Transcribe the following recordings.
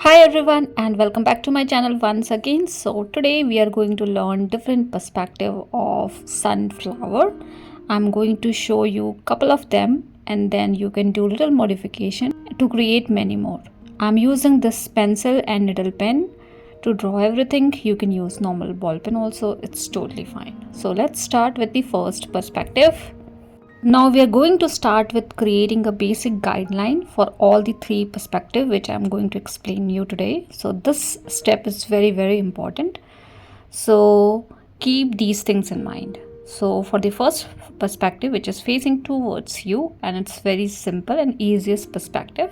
Hi everyone and welcome back to my channel once again. So today we are going to learn different perspective of sunflower. I'm going to show you couple of them and then you can do little modification to create many more. I'm using this pencil and needle pen to draw everything. You can use normal ball pen also, it's totally fine. So let's start with the first perspective. Now we are going to start with creating a basic guideline for all the three perspectives which I am going to explain you today. So this step is very important. So keep these things in mind. So for the first perspective, which is facing towards you, and it's very simple and easiest perspective.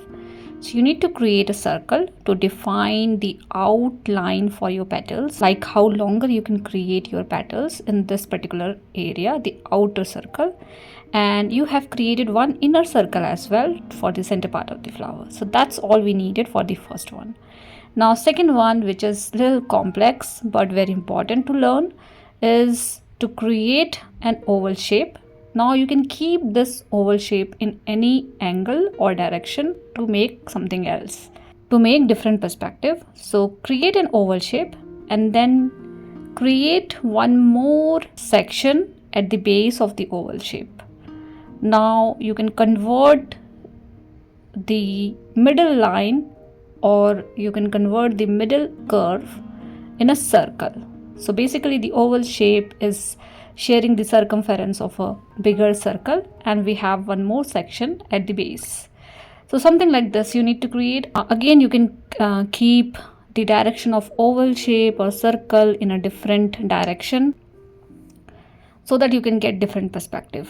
So you need to create a circle to define the outline for your petals, like how longer you can create your petals in this particular area, the outer circle. And you have created one inner circle as well for the center part of the flower. So that's all we needed for the first one. Now second one, which is little complex but very important to learn, is to create an oval shape. Now you can keep this oval shape in any angle or direction to make something else, to make different perspective. So create an oval shape and then create one more section at the base of the oval shape. Now you can convert the middle line or you can convert the middle curve in a circle. So basically the oval shape is sharing the circumference of a bigger circle and we have one more section at the base. So something like this you need to create. Again you can keep the direction of oval shape or circle in a different direction so that you can get different perspective.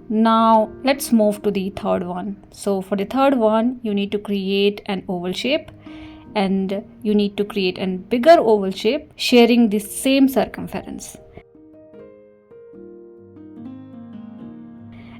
Now let's move to the third one. So for the third one you need to create an oval shape and you need to create a bigger oval shape sharing the same circumference.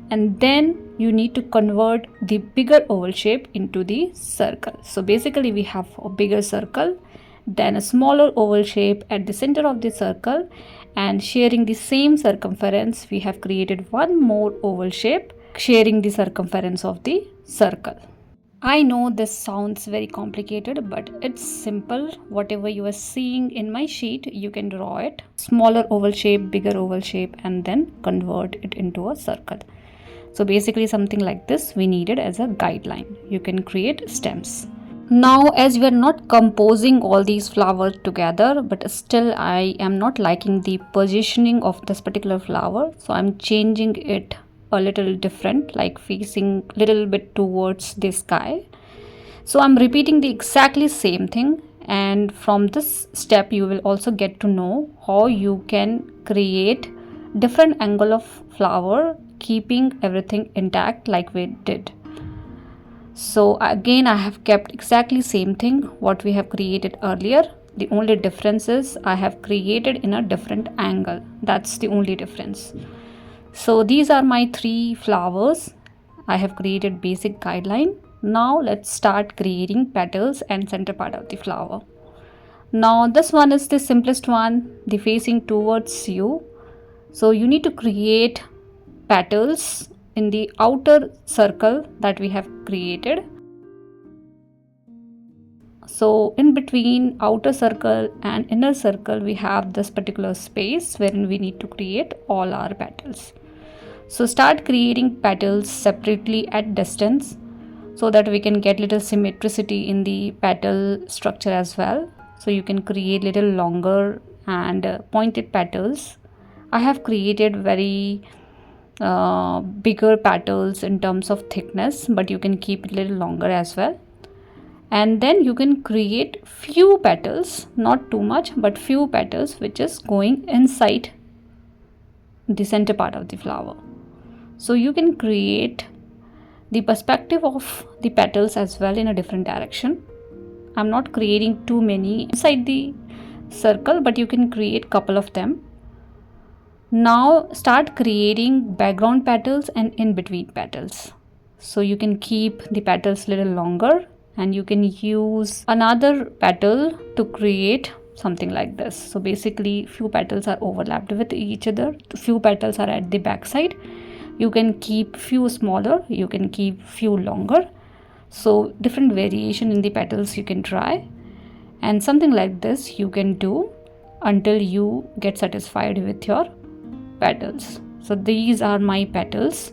And then you need to convert the bigger oval shape into the circle. So basically we have a bigger circle, then a smaller oval shape at the center of the circle, and sharing the same circumference we have created one more oval shape sharing the circumference of the circle. I know this sounds very complicated, but it's simple. Whatever you are seeing in my sheet, you can draw it. Smaller oval shape, bigger oval shape, and then convert it into a circle. So basically something like this we needed as a guideline. You can create stems. Now as we are not composing all these flowers together, but still I am not liking the positioning of this particular flower. So I'm changing it a little different, like facing little bit towards the sky. So I'm repeating the exactly same thing, and from this step you will also get to know how you can create different angle of flower keeping everything intact like we did. So again I have kept exactly same thing what we have created earlier. The only difference is I have created in a different angle. That's the only difference. So these are my three flowers. I have created basic guideline. Now let's start creating petals and center part of the flower. Now this one is the simplest one, the facing towards you. So you need to create petals in the outer circle that we have created. So in between outer circle and inner circle we have this particular space wherein we need to create all our petals. So start creating petals separately at distance so that we can get little symmetricity in the petal structure as well. So you can create little longer and pointed petals. I have created very bigger petals in terms of thickness, but you can keep it a little longer as well. And then you can create few petals, not too much, but few petals which is going inside the center part of the flower. So you can create the perspective of the petals as well in a different direction. I'm not creating too many inside the circle, but you can create couple of them. Now start creating background petals and in between petals. So you can keep the petals little longer and you can use another petal to create something like this. So basically few petals are overlapped with each other, few petals are at the back side. You can keep few smaller, you can keep few longer. So different variation in the petals you can try. And something like this you can do until you get satisfied with your petals. So these are my petals,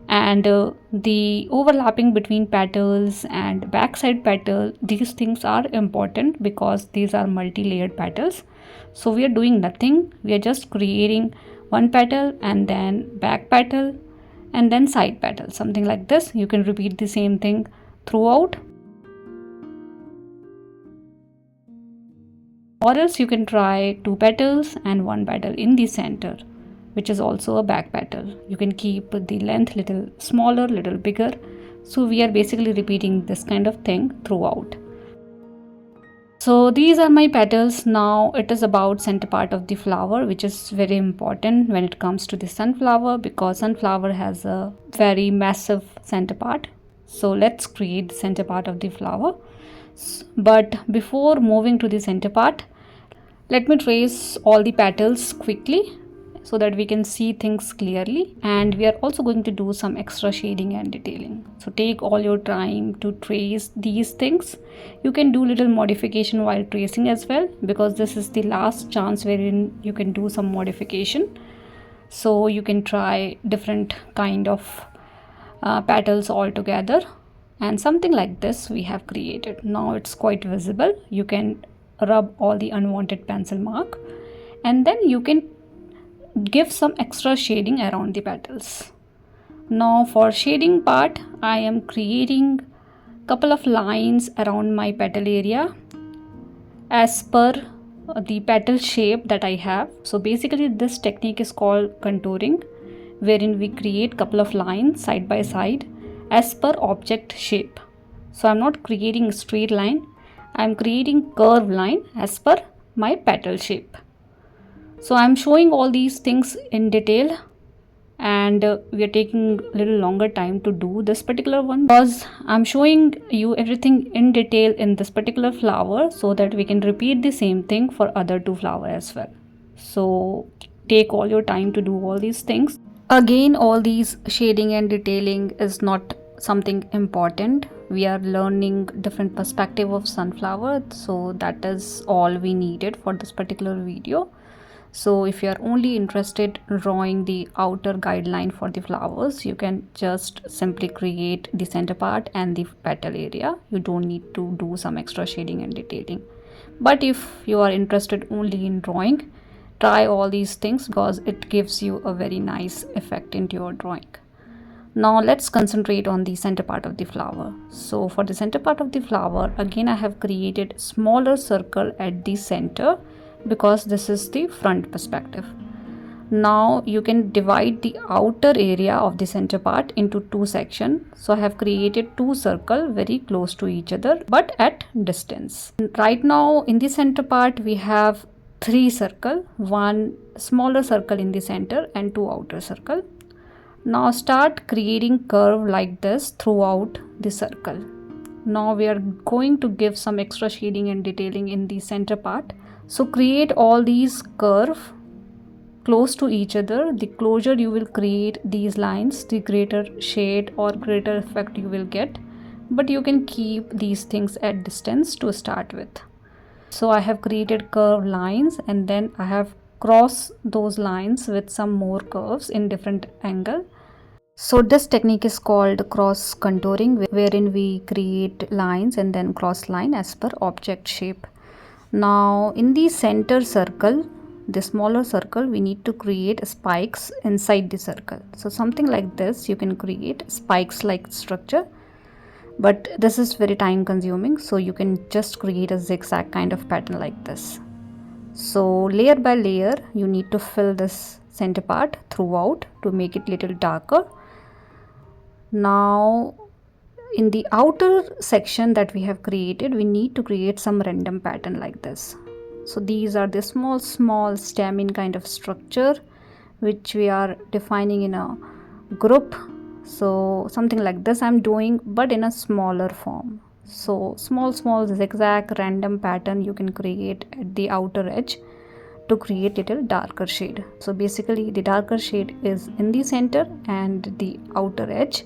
and the overlapping between petals and backside petal, these things are important because these are multi-layered petals. So we are doing nothing, we are just creating one petal and then back petal and then side petal, something like this. You can repeat the same thing throughout, or else you can try two petals and one petal in the center, which is also a back petal. You can keep the length little smaller, little bigger. So we are basically repeating this kind of thing throughout. So these are my petals. Now it is about center part of the flower, which is very important when it comes to the sunflower, because sunflower has a very massive center part. So let's create the center part of the flower. But before moving to the center part, let me trace all the petals quickly so that we can see things clearly, and we are also going to do some extra shading and detailing. So take all your time to trace these things. You can do little modification while tracing as well, because this is the last chance wherein you can do some modification. So you can try different kind of petals all together, and something like this we have created. Now it's quite visible. You can rub all the unwanted pencil mark, and then you can give some extra shading around the petals. Now for shading part, I am creating couple of lines around my petal area as per the petal shape that I have. So basically this technique is called contouring, wherein we create couple of lines side by side as per object shape. So I'm not creating a straight line, I'm creating curved line as per my petal shape. So I'm showing all these things in detail, and we are taking a little longer time to do this particular one because I'm showing you everything in detail in this particular flower so that we can repeat the same thing for other two flowers as well. So take all your time to do all these things. Again, all these shading and detailing is not something important. We are learning different perspective of sunflower, so that is all we needed for this particular video. So if you are only interested in drawing the outer guideline for the flowers, you can just simply create the center part and the petal area. You don't need to do some extra shading and detailing. But if you are interested only in drawing, try all these things because it gives you a very nice effect into your drawing. Now let's concentrate on the center part of the flower. So for the center part of the flower, again I have created smaller circle at the center because this is the front perspective. Now you can divide the outer area of the center part into two sections. So I have created two circles very close to each other but at distance. Right now in the center part we have three circles, one smaller circle in the center and two outer circle. Now start creating curve like this throughout the circle. Now we are going to give some extra shading and detailing in the center part. So create all these curve close to each other. The closer you will create these lines, the greater shade or greater effect you will get. But you can keep these things at distance to start with. So I have created curved lines and then I have crossed those lines with some more curves in different angle. So this technique is called cross contouring, wherein we create lines and then cross line as per object shape. Now in the center circle, the smaller circle, we need to create spikes inside the circle. So something like this, you can create spikes like structure, but this is very time consuming. So you can just create a zigzag kind of pattern like this. So layer by layer, you need to fill this center part throughout to make it little darker. Now in the outer section that we have created, we need to create some random pattern like this. So these are the small stamen kind of structure which we are defining in a group. So something like this I'm doing, but in a smaller form. So small zigzag random pattern you can create at the outer edge to create little darker shade. So basically the darker shade is in the center and the outer edge,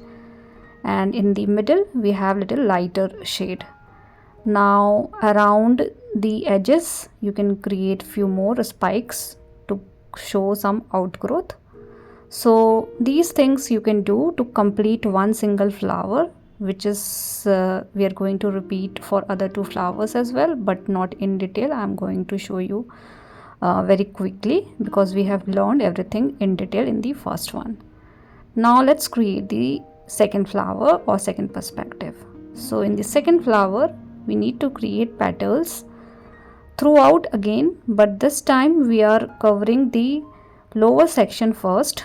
and in the middle we have little lighter shade. Now around the edges you can create few more spikes to show some outgrowth. So these things you can do to complete one single flower, which is we are going to repeat for other two flowers as well, but not in detail. I am going to show you very quickly because we have learned everything in detail in the first one. Now let's create the second flower or second perspective. So in the second flower we need to create petals throughout again, but this time we are covering the lower section first.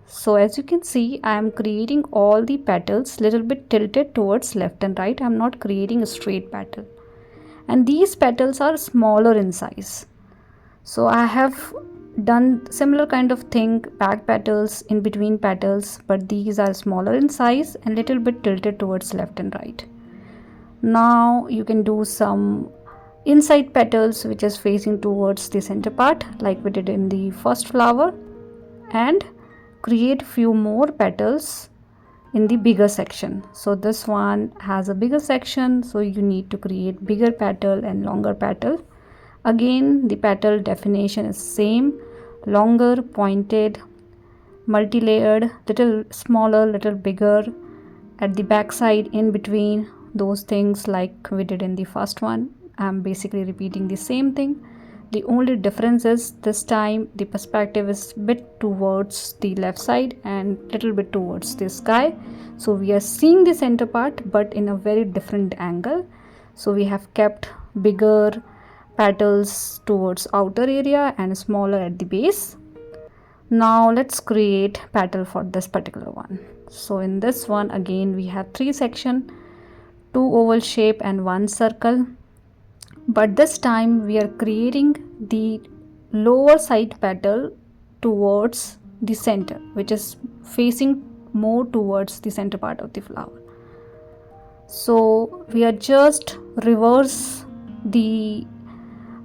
So as you can see, I am creating all the petals little bit tilted towards left and right. I am not creating a straight petal, and these petals are smaller in size. So I have done similar kind of thing, back petals, in between petals, but these are smaller in size and little bit tilted towards left and right. Now you can do some inside petals which is facing towards the center part like we did in the first flower, and create few more petals in the bigger section. So this one has a bigger section, so you need to create bigger petal and longer petal. Again, the petal definition is same, longer, pointed, multi-layered, little smaller, little bigger at the back side, in between, those things like we did in the first one. I'm basically repeating the same thing. The only difference is this time the perspective is bit towards the left side and little bit towards the sky. So we are seeing the center part but in a very different angle. So we have kept bigger petals towards outer area and smaller at the base. Now let's create petal for this particular one. So in this one again we have three sections, two oval shape and one circle. But this time we are creating the lower side petal towards the center, which is facing more towards the center part of the flower. So we are just reverse the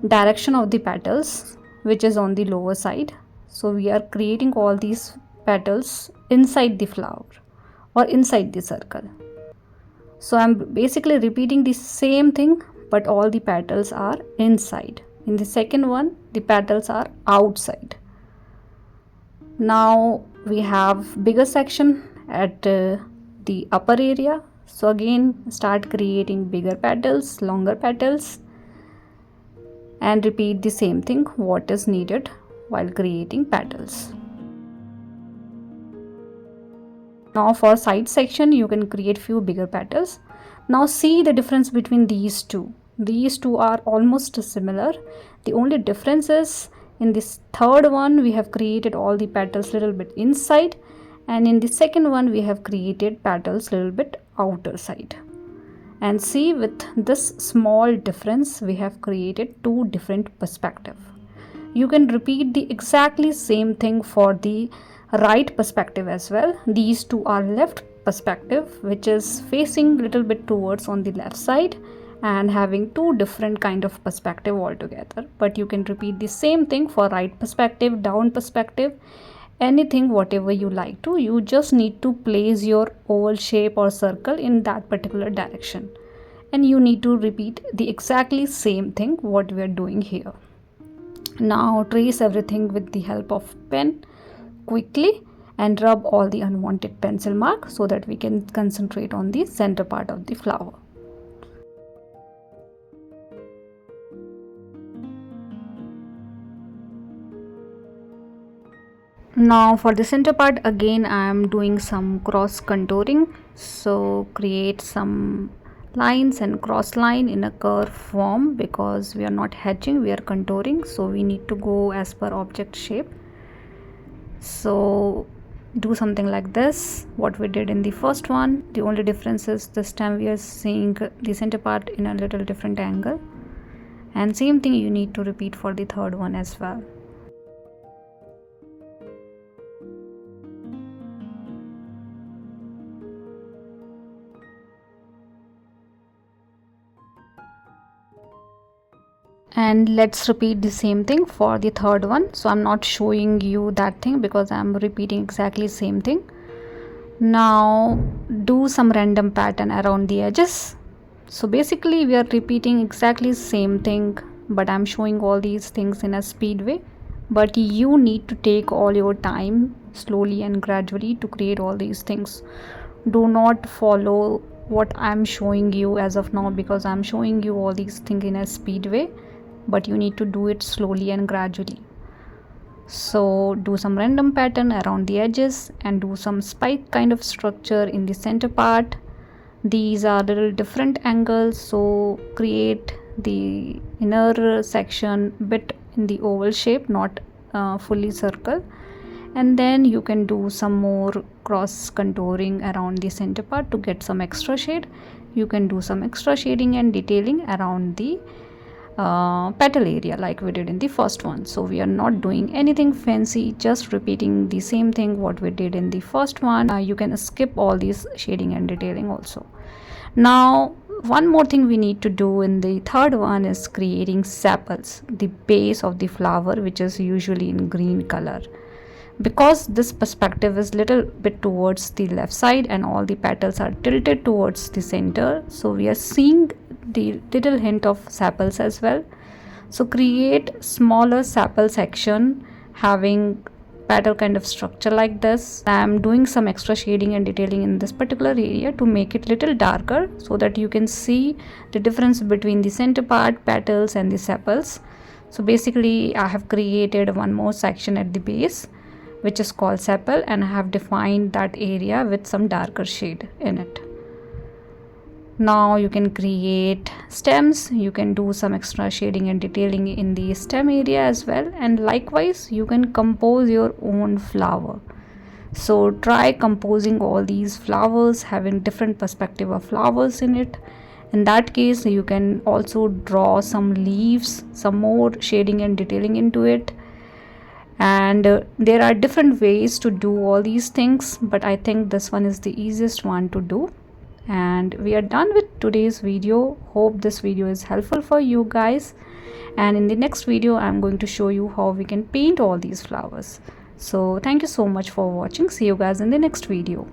direction of the petals, which is on the lower side. So we are creating all these petals inside the flower or inside the circle. So I'm basically repeating the same thing, but all the petals are inside. In the second one, the petals are outside. Now we have bigger section at the upper area. So again, start creating bigger petals, longer petals, and repeat the same thing what is needed while creating petals. Now for side section, you can create few bigger petals. Now see the difference between these two. These two are almost similar. The only difference is in this third one we have created all the petals little bit inside, and in the second one we have created petals little bit outer side. And see, with this small difference we have created two different perspectives. You can repeat the exactly same thing for the right perspective as well. These two are left perspective, which is facing little bit towards on the left side and having two different kind of perspective altogether. But you can repeat the same thing for right perspective, down perspective, anything whatever you like to. You just need to place your oval shape or circle in that particular direction, and you need to repeat the exactly same thing what we are doing here. Now trace everything with the help of pen quickly and rub all the unwanted pencil mark so that we can concentrate on the center part of the flower. Now for the center part again I am doing some cross contouring. So create some lines and cross line in a curve form, because we are not hatching, we are contouring, so we need to go as per object shape. So do something like this what we did in the first one. The only difference is this time we are seeing the center part in a little different angle, and same thing you need to repeat for the third one as well. And let's repeat the same thing for the third one. So I'm not showing you that thing because I'm repeating exactly same thing. Now do some random pattern around the edges. So basically we are repeating exactly same thing, but I'm showing all these things in a speed way. But you need to take all your time slowly and gradually to create all these things. Do not follow what I'm showing you as of now, because I'm showing you all these things in a speed way, but you need to do it slowly and gradually. So do some random pattern around the edges and do some spike kind of structure in the center part. These are little different angles, so create the inner section bit in the oval shape, not fully circle. And then you can do some more cross contouring around the center part to get some extra shade. You can do some extra shading and detailing around the petal area like we did in the first one. So we are not doing anything fancy, just repeating the same thing what we did in the first one. You can skip all these shading and detailing also. Now one more thing we need to do in the third one is creating sepals, the base of the flower, which is usually in green color. Because this perspective is little bit towards the left side and all the petals are tilted towards the center, so we are seeing the little hint of sepals as well. So create smaller sepal section having petal kind of structure like this. I'm doing some extra shading and detailing in this particular area to make it little darker, so that you can see the difference between the center part, petals and the sepals. So basically I have created one more section at the base which is called sepal, and I have defined that area with some darker shade in it. Now you can create stems, you can do some extra shading and detailing in the stem area as well, and likewise you can compose your own flower. So try composing all these flowers, having different perspective of flowers in it. In that case you can also draw some leaves, some more shading and detailing into it. And there are different ways to do all these things, but I think this one is the easiest one to do. And we are done with today's video. Hope this video is helpful for you guys, and in the next video I'm going to show you how we can paint all these flowers. So thank you so much for watching. See you guys in the next video.